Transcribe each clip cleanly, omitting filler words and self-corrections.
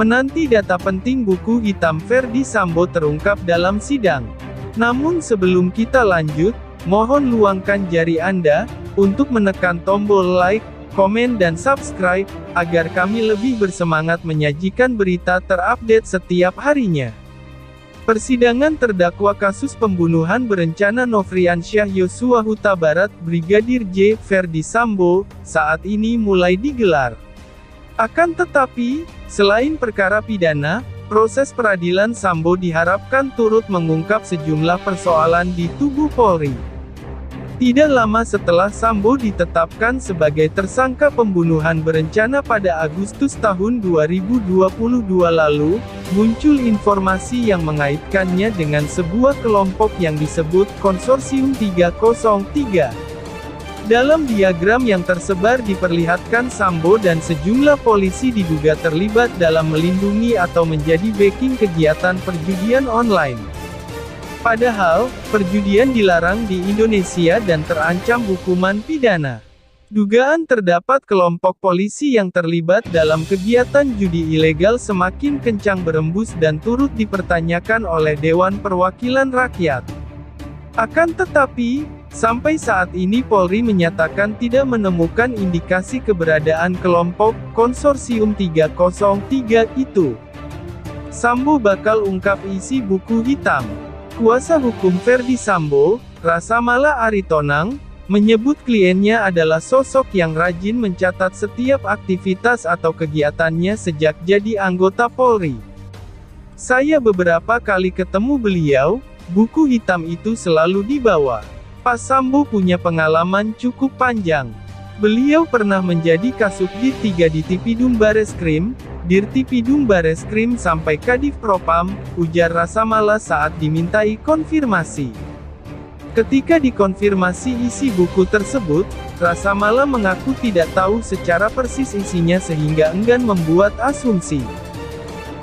Menanti data penting buku hitam Verdi Sambo terungkap dalam sidang. Namun sebelum kita lanjut, mohon luangkan jari Anda untuk menekan tombol like, komen dan subscribe, agar kami lebih bersemangat menyajikan berita terupdate setiap harinya. Persidangan terdakwa kasus pembunuhan berencana Nofriansyah Yosua Huta Barat Brigadir J. Verdi Sambo, saat ini mulai digelar. Akan tetapi, selain perkara pidana, proses peradilan Sambo diharapkan turut mengungkap sejumlah persoalan di tubuh Polri. Tidak lama setelah Sambo ditetapkan sebagai tersangka pembunuhan berencana pada Agustus tahun 2022 lalu, muncul informasi yang mengaitkannya dengan sebuah kelompok yang disebut Konsorsium 303. Dalam diagram yang tersebar diperlihatkan Sambo dan sejumlah polisi diduga terlibat dalam melindungi atau menjadi backing kegiatan perjudian online. Padahal, perjudian dilarang di Indonesia dan terancam hukuman pidana. Dugaan terdapat kelompok polisi yang terlibat dalam kegiatan judi ilegal semakin kencang berembus dan turut dipertanyakan oleh Dewan Perwakilan Rakyat. Akan tetapi, sampai saat ini Polri menyatakan tidak menemukan indikasi keberadaan kelompok Konsorsium 303 itu. Sambo bakal ungkap isi buku hitam. Kuasa hukum Verdi Sambo, Rasamala Aritonang, menyebut kliennya adalah sosok yang rajin mencatat setiap aktivitas atau kegiatannya sejak jadi anggota Polri. Saya beberapa kali ketemu beliau, buku hitam itu selalu dibawa. Pak Sambo punya pengalaman cukup panjang. Beliau pernah menjadi Kasubdit 3 di Tipidum Bareskrim, Dirtipidum Bareskrim sampai Kadif Propam, ujar Rasamala saat dimintai konfirmasi. Ketika dikonfirmasi isi buku tersebut, Rasamala mengaku tidak tahu secara persis isinya sehingga enggan membuat asumsi.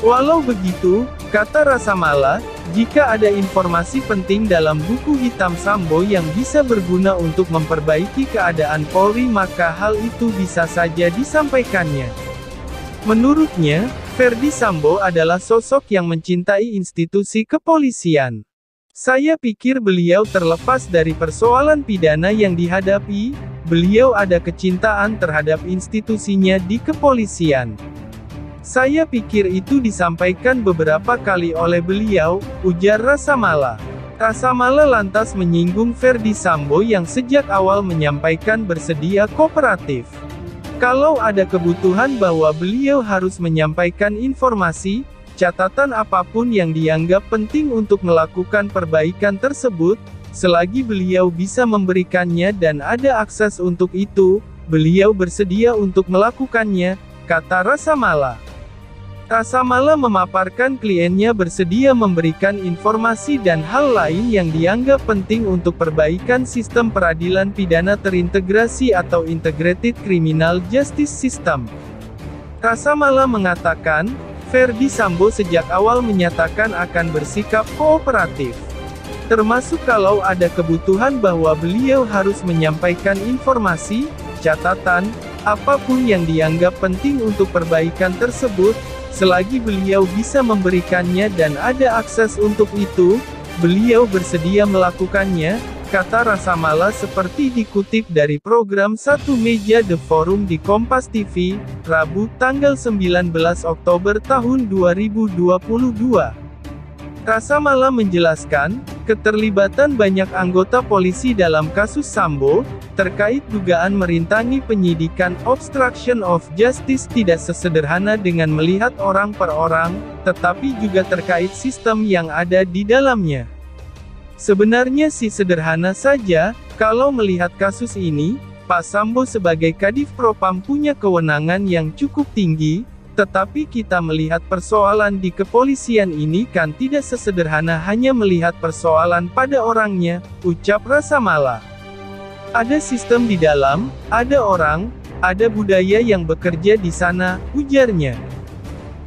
Walau begitu, kata Rasamala, jika ada informasi penting dalam buku hitam Sambo yang bisa berguna untuk memperbaiki keadaan Polri maka hal itu bisa saja disampaikannya. Menurutnya, Verdi Sambo adalah sosok yang mencintai institusi kepolisian. Saya pikir beliau terlepas dari persoalan pidana yang dihadapi, beliau ada kecintaan terhadap institusinya di kepolisian. Saya pikir itu disampaikan beberapa kali oleh beliau, ujar Rasamala. Rasamala lantas menyinggung Verdi Sambo yang sejak awal menyampaikan bersedia kooperatif. Kalau ada kebutuhan bahwa beliau harus menyampaikan informasi, catatan apapun yang dianggap penting untuk melakukan perbaikan tersebut, selagi beliau bisa memberikannya dan ada akses untuk itu, beliau bersedia untuk melakukannya, kata Rasamala. Rasamala memaparkan kliennya bersedia memberikan informasi dan hal lain yang dianggap penting untuk perbaikan sistem peradilan pidana terintegrasi atau Integrated Criminal Justice System. Rasamala mengatakan, Verdi Sambo sejak awal menyatakan akan bersikap kooperatif. Termasuk kalau ada kebutuhan bahwa beliau harus menyampaikan informasi, catatan, apapun yang dianggap penting untuk perbaikan tersebut, selagi beliau bisa memberikannya dan ada akses untuk itu, beliau bersedia melakukannya, kata Rasamala seperti dikutip dari program Satu Meja The Forum di Kompas TV, Rabu tanggal 19 Oktober tahun 2022. Rasamala menjelaskan, keterlibatan banyak anggota polisi dalam kasus Sambo, terkait dugaan merintangi penyidikan obstruction of justice tidak sesederhana dengan melihat orang per orang, tetapi juga terkait sistem yang ada di dalamnya. Sebenarnya sih sederhana saja, kalau melihat kasus ini, Pak Sambo sebagai Kadif Propam punya kewenangan yang cukup tinggi, tetapi kita melihat persoalan di kepolisian ini kan tidak sesederhana hanya melihat persoalan pada orangnya, ucap Rasamala. Ada sistem di dalam, ada orang, ada budaya yang bekerja di sana, ujarnya.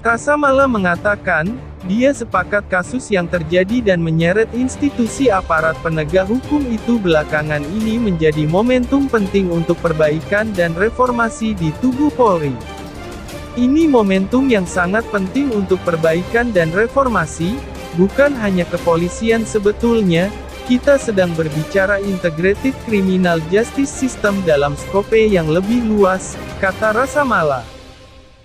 Rasamala mengatakan, dia sepakat kasus yang terjadi dan menyeret institusi aparat penegak hukum itu belakangan ini menjadi momentum penting untuk perbaikan dan reformasi di tubuh Polri. Ini momentum yang sangat penting untuk perbaikan dan reformasi, bukan hanya kepolisian sebetulnya, kita sedang berbicara integrated criminal justice system dalam skope yang lebih luas, kata Rasa Mala.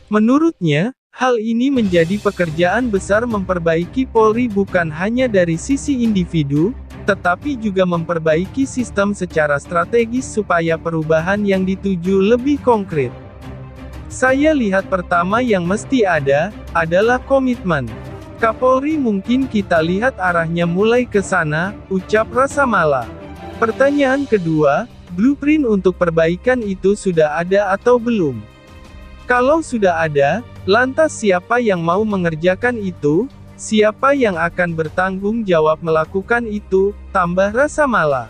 Menurutnya, hal ini menjadi pekerjaan besar memperbaiki Polri bukan hanya dari sisi individu, tetapi juga memperbaiki sistem secara strategis supaya perubahan yang dituju lebih konkret. Saya lihat pertama yang mesti ada, adalah komitmen. Kapolri mungkin kita lihat arahnya mulai ke sana, ucap Rasa Mala. Pertanyaan kedua, blueprint untuk perbaikan itu sudah ada atau belum? Kalau sudah ada, lantas siapa yang mau mengerjakan itu? Siapa yang akan bertanggung jawab melakukan itu? Tambah Rasa Mala.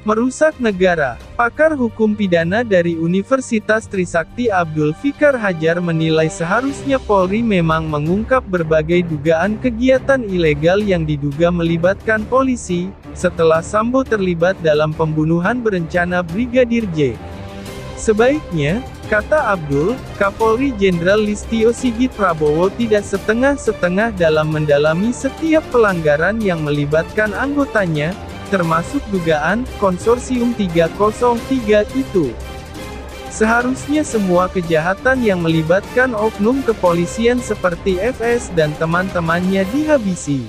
Merusak negara. Pakar hukum pidana dari Universitas Trisakti Abdul Fikar Hajar menilai seharusnya Polri memang mengungkap berbagai dugaan kegiatan ilegal yang diduga melibatkan polisi, setelah Sambo terlibat dalam pembunuhan berencana Brigadir J. Sebaiknya, kata Abdul, Kapolri Jenderal Listio Sigit Prabowo tidak setengah-setengah dalam mendalami setiap pelanggaran yang melibatkan anggotanya, termasuk dugaan konsorsium 303 itu. Seharusnya semua kejahatan yang melibatkan oknum kepolisian seperti FS dan teman-temannya dihabisi.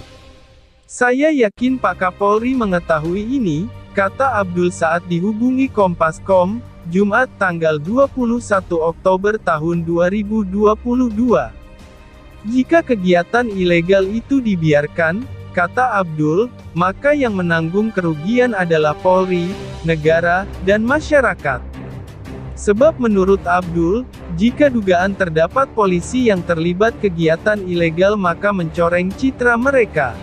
Saya yakin Pak Kapolri mengetahui ini, kata Abdul saat dihubungi Kompas.com, Jumat tanggal 21 Oktober tahun 2022. Jika kegiatan ilegal itu dibiarkan, kata Abdul, maka yang menanggung kerugian adalah Polri, negara, dan masyarakat. Sebab menurut Abdul, jika dugaan terdapat polisi yang terlibat kegiatan ilegal maka mencoreng citra mereka.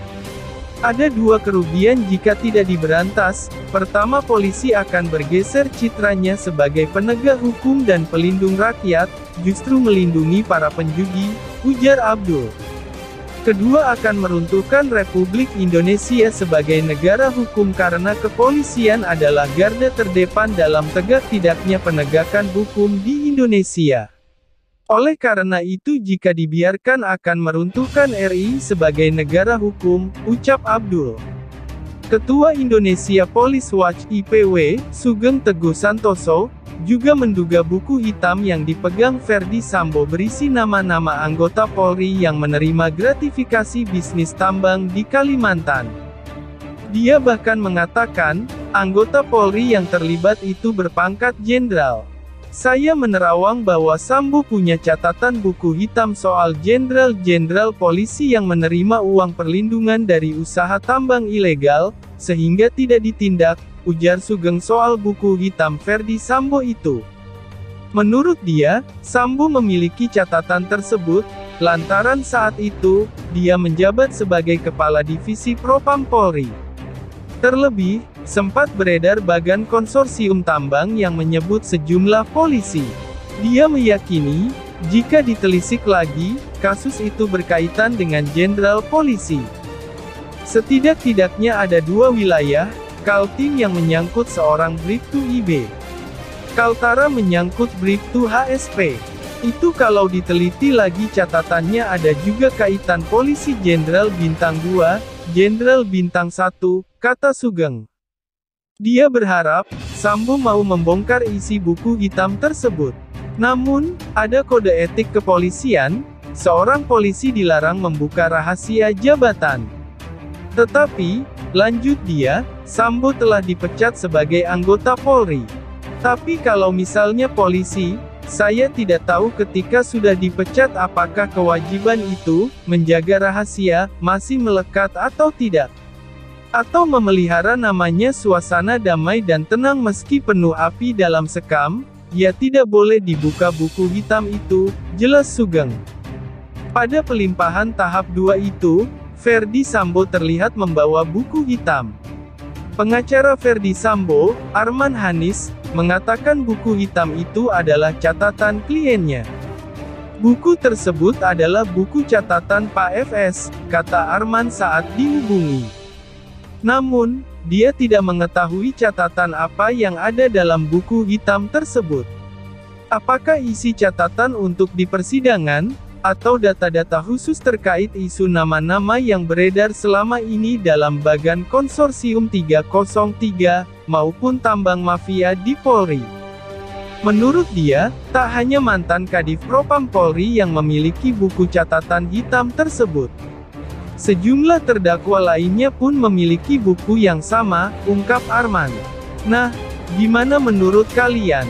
Ada dua kerugian jika tidak diberantas. Pertama, polisi akan bergeser citranya sebagai penegak hukum dan pelindung rakyat, justru melindungi para penjudi, ujar Abdul. Kedua, akan meruntuhkan Republik Indonesia sebagai negara hukum karena kepolisian adalah garda terdepan dalam tegak tidaknya penegakan hukum di Indonesia. Oleh karena itu jika dibiarkan akan meruntuhkan RI sebagai negara hukum, ucap Abdul. Ketua Indonesia Police Watch (IPW), Sugeng Teguh Santoso, juga menduga buku hitam yang dipegang Ferdi Sambo berisi nama-nama anggota Polri yang menerima gratifikasi bisnis tambang di Kalimantan. Dia bahkan mengatakan, anggota Polri yang terlibat itu berpangkat jenderal. Saya menerawang bahwa Sambo punya catatan buku hitam soal jenderal-jenderal polisi yang menerima uang perlindungan dari usaha tambang ilegal, sehingga tidak ditindak, ujar Sugeng soal buku hitam Ferdi Sambo itu. Menurut dia, Sambo memiliki catatan tersebut, lantaran saat itu, dia menjabat sebagai Kepala Divisi Propam Polri. Terlebih, sempat beredar bagan konsorsium tambang yang menyebut sejumlah polisi. Dia meyakini, jika ditelisik lagi, kasus itu berkaitan dengan jenderal polisi. Setidak-tidaknya ada dua wilayah, Kaltim yang menyangkut seorang Bribtu IB. Kaltara menyangkut Bribtu HSP. Itu kalau diteliti lagi catatannya ada juga kaitan polisi Jenderal Bintang 2, Jenderal Bintang 1, kata Sugeng. Dia berharap, Sambo mau membongkar isi buku hitam tersebut. Namun, ada kode etik kepolisian, seorang polisi dilarang membuka rahasia jabatan. Tetapi, lanjut dia, Sambo telah dipecat sebagai anggota Polri. Tapi kalau misalnya polisi, saya tidak tahu ketika sudah dipecat apakah kewajiban itu, menjaga rahasia, masih melekat atau tidak. Atau memelihara namanya suasana damai dan tenang meski penuh api dalam sekam, ya tidak boleh dibuka buku hitam itu, jelas Sugeng. Pada pelimpahan tahap 2 itu, Ferdi Sambo terlihat membawa buku hitam. Pengacara Ferdi Sambo, Arman Hanis, mengatakan buku hitam itu adalah catatan kliennya. Buku tersebut adalah buku catatan Pak FS, kata Arman saat dihubungi. Namun, dia tidak mengetahui catatan apa yang ada dalam buku hitam tersebut. Apakah isi catatan untuk di persidangan, atau data-data khusus terkait isu nama-nama yang beredar selama ini dalam bagan konsorsium 303, maupun tambang mafia di Polri? Menurut dia, tak hanya mantan Kadif Propam Polri yang memiliki buku catatan hitam tersebut. Sejumlah terdakwa lainnya pun memiliki buku yang sama, ungkap Arman. Nah, gimana menurut kalian?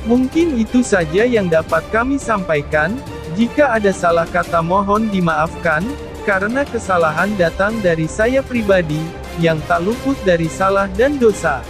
Mungkin itu saja yang dapat kami sampaikan. Jika ada salah kata mohon dimaafkan, karena kesalahan datang dari saya pribadi, yang tak luput dari salah dan dosa.